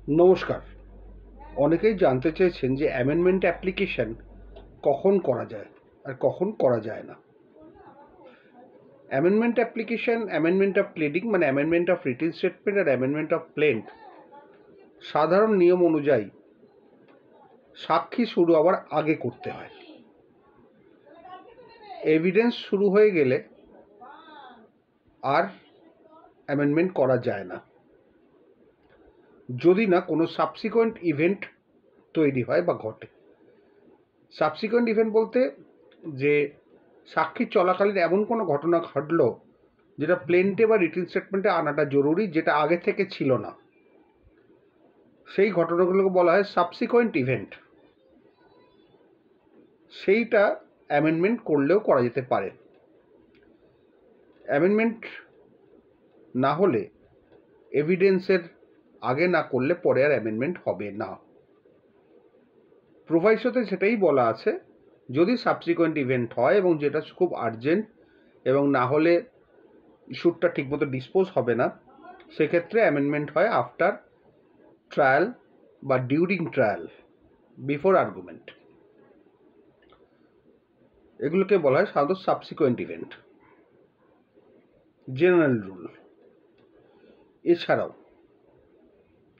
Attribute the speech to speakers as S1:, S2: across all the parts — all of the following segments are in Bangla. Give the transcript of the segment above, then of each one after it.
S1: নমস্কার। অনেকেই জানতে চেয়েছেন যে অ্যামেন্ডমেন্ট অ্যাপ্লিকেশন কখন করা যায় আর কখন করা যায় না। Amendment application, amendment of pleading মানে অ্যামেন্ডমেন্ট অফ রিটেন স্টেটমেন্ট আর অ্যামেন্ডমেন্ট অফ প্লেন্ট সাধারণ নিয়ম অনুযায়ী সাক্ষী শুরু হওয়ার আগে করতে হয়। এভিডেন্স শুরু হয়ে গেলে আর অ্যামেন্ডমেন্ট করা যায় না, যদি না কোনো সাবসিকুয়েন্ট ইভেন্ট তৈরি হয় বা ঘটে। সাবসিকুয়েন্ট ইভেন্ট বলতে যে সাক্ষী চলাকালীন এমন কোনো ঘটনা ঘটলো যেটা প্লেন্টে বা রিটেন স্টেটমেন্টে আনাটা জরুরি, যেটা আগে থেকে ছিল না, সেই ঘটনাগুলোকে বলা হয় সাবসিকুয়েন্ট ইভেন্ট। সেইটা অ্যামেন্ডমেন্ট করলেও করা যেতে পারে। অ্যামেন্ডমেন্ট না হলে এভিডেন্সের আগে না করলে পরে আর অ্যামেন্ডমেন্ট হবে না। প্রোভাইসোতে সেটাই বলা আছে, যদি সাবসিকুয়েন্ট ইভেন্ট হয় এবং যেটা খুব আর্জেন্ট এবং না হলে ইস্যুটা ঠিকমতো ডিসপোজ হবে না, সেক্ষেত্রে অ্যামেন্ডমেন্ট হয় আফটার ট্রায়াল বা ডিউরিং ট্রায়াল, বিফোর আর্গুমেন্ট। এগুলোকে বলা হয় সাধারণত সাবসিকুয়েন্ট ইভেন্ট, জেনারেল রুল। এছাড়াও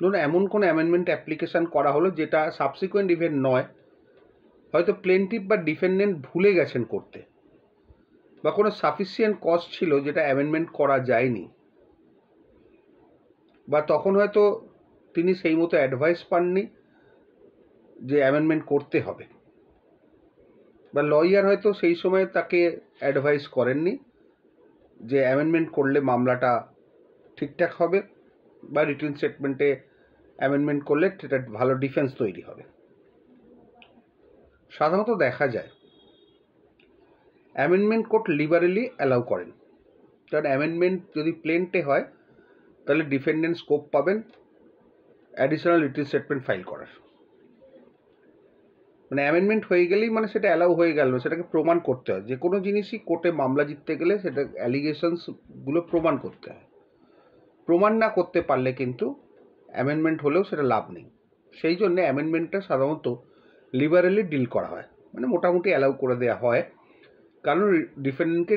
S1: ধরুন এমন কোনো অ্যামেন্ডমেন্ট অ্যাপ্লিকেশান করা হলো যেটা সাবসিকুয়েন্ট ইভেন্ট নয়, হয়তো প্লেন্টিভ বা ডিফেন্ডেন্ট ভুলে গেছেন করতে, বা কোনো সাফিসিয়েন্ট কজ ছিল যেটা অ্যামেন্ডমেন্ট করা যায়নি, বা তখন হয়তো তিনি সেই মতো অ্যাডভাইস পাননি যে অ্যামেন্ডমেন্ট করতে হবে, বা লয়ার হয়তো সেই সময় তাকে অ্যাডভাইস করেননি যে অ্যামেন্ডমেন্ট করলে মামলাটা ঠিকঠাক হবে, বা রিটেন স্টেটমেন্টে অ্যামেন্ডমেন্ট করলে সেটা ভালো ডিফেন্স তৈরি হবে। সাধারণত দেখা যায় অ্যামেন্ডমেন্ট কোর্ট লিবারেলি অ্যালাউ করেন, কারণ অ্যামেন্ডমেন্ট যদি প্লেন্টে হয় তাহলে ডিফেন্ডেন্ট স্কোপ পাবেন অ্যাডিশনাল রিটেন স্টেটমেন্ট ফাইল করার। মানে অ্যামেন্ডমেন্ট হয়ে গেলেই মানে সেটা অ্যালাউ হয়ে গেল, সেটাকে প্রমাণ করতে হয়। যে কোনো জিনিসই কোর্টে মামলা জিততে গেলে সেটা অ্যালিগেশনসগুলো প্রমাণ করতে হয়। প্রমাণ না করতে পারলে কিন্তু অ্যামেন্ডমেন্ট হলেও সেটা লাভ নেই। সেই জন্যে অ্যামেন্ডমেন্টটা সাধারণত লিবারেলি ডিল করা হয়, মানে মোটামুটি অ্যালাউ করে দেওয়া হয়, কারণ ডিফেন্ডেন্টকে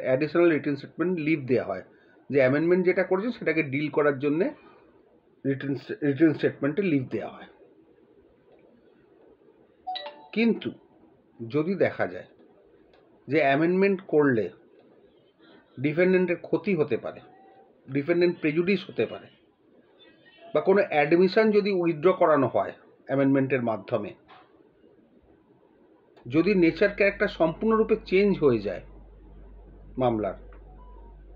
S1: অ্যাডিশনাল রিটেন স্টেটমেন্ট লিভ দেওয়া হয়, যে অ্যামেন্ডমেন্ট যেটা করেছে সেটাকে ডিল করার জন্যে রিটেন স্টেটমেন্টে লিভ দেওয়া হয়। কিন্তু যদি দেখা যায় যে অ্যামেন্ডমেন্ট করলে ডিফেন্ডেন্টের ক্ষতি হতে পারে, ডিফেন্ডেন্ট প্রেজুডিস হতে পারে, বা কোনো অ্যাডমিশন যদি উইথড্র করানো হয় অ্যামেন্ডমেন্টের মাধ্যমে, যদি নেচার ক্যারেক্টার সম্পূর্ণরূপে চেঞ্জ হয়ে যায় মামলার,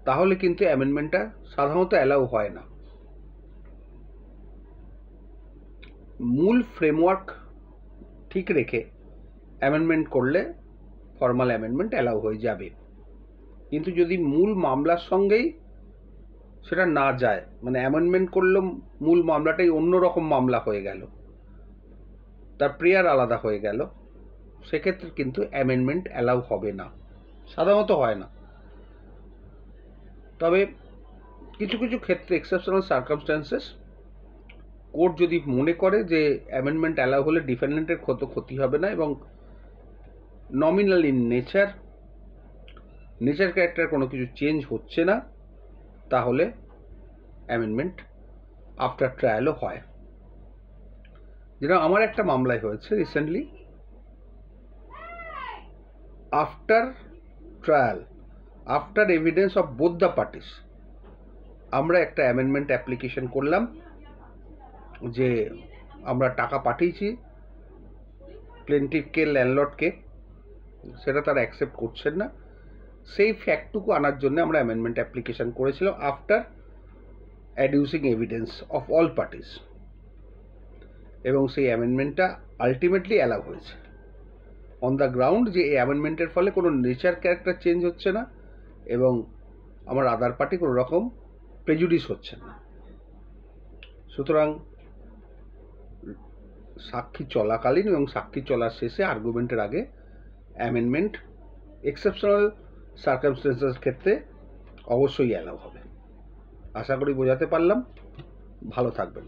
S1: তাহলে কিন্তু অ্যামেন্ডমেন্টটা সাধারণত অ্যালাউ হয় না। মূল ফ্রেমওয়ার্ক ঠিক রেখে অ্যামেন্ডমেন্ট করলে ফর্মাল অ্যামেন্ডমেন্ট অ্যালাউ হয়ে যাবে। কিন্তু যদি মূল মামলার সঙ্গেই সেটা না যায়, মানে অ্যামেন্ডমেন্ট করলে মূল মামলাটাই অন্যরকম মামলা হয়ে গেল, তার প্রেয়ার আলাদা হয়ে গেল, সেক্ষেত্রে কিন্তু অ্যামেন্ডমেন্ট অ্যালাউ হবে না, সাধারণত হয় না। তবে কিছু কিছু ক্ষেত্রে এক্সেপশনাল সার্কামস্ট্যান্সেস কোর্ট যদি মনে করে যে অ্যামেন্ডমেন্ট অ্যালাউ হলে ডিফেন্ডেন্টের ক্ষতি হবে না এবং নমিনাল ইন নেচার ক্যারেক্টার কোনো কিছু চেঞ্জ হচ্ছে না, তাহলে অ্যামেন্ডমেন্ট আফটার ট্রায়ালও হয়। যেটা আমার একটা মামলায় হয়েছে recently, after trial, after evidence of both the parties, আমরা একটা অ্যামেন্ডমেন্ট অ্যাপ্লিকেশন করলাম যে আমরা টাকা পাঠিয়েছি প্লেন্টিভকে, ল্যান্ডলর্ডকে, সেটা তারা অ্যাকসেপ্ট করছেন না। সেই ফ্যাক্টটুকু আনার জন্য আমরা অ্যামেন্ডমেন্ট অ্যাপ্লিকেশন করেছিলাম after adducing evidence of all parties, এবং সেই অ্যামেন্ডমেন্টটা আলটিমেটলি অ্যালাউ হয়েছে অন দ্য গ্রাউন্ড যে এই অ্যামেন্ডমেন্টের ফলে কোনো নেচার ক্যারেক্টার চেঞ্জ হচ্ছে না এবং আমার আদার পার্টি কোনো রকম প্রেজুডিস হচ্ছে না। সুতরাং সাক্ষী চলাকালীন এবং সাক্ষী চলার শেষে আর্গুমেন্টের আগে অ্যামেন্ডমেন্ট এক্সেপশনাল সার্কামস্টেন্সেস ক্ষেত্রে অবশ্যই অ্যালাউ হবে। আশা করি বোঝাতে পারলাম। ভালো থাকবেন।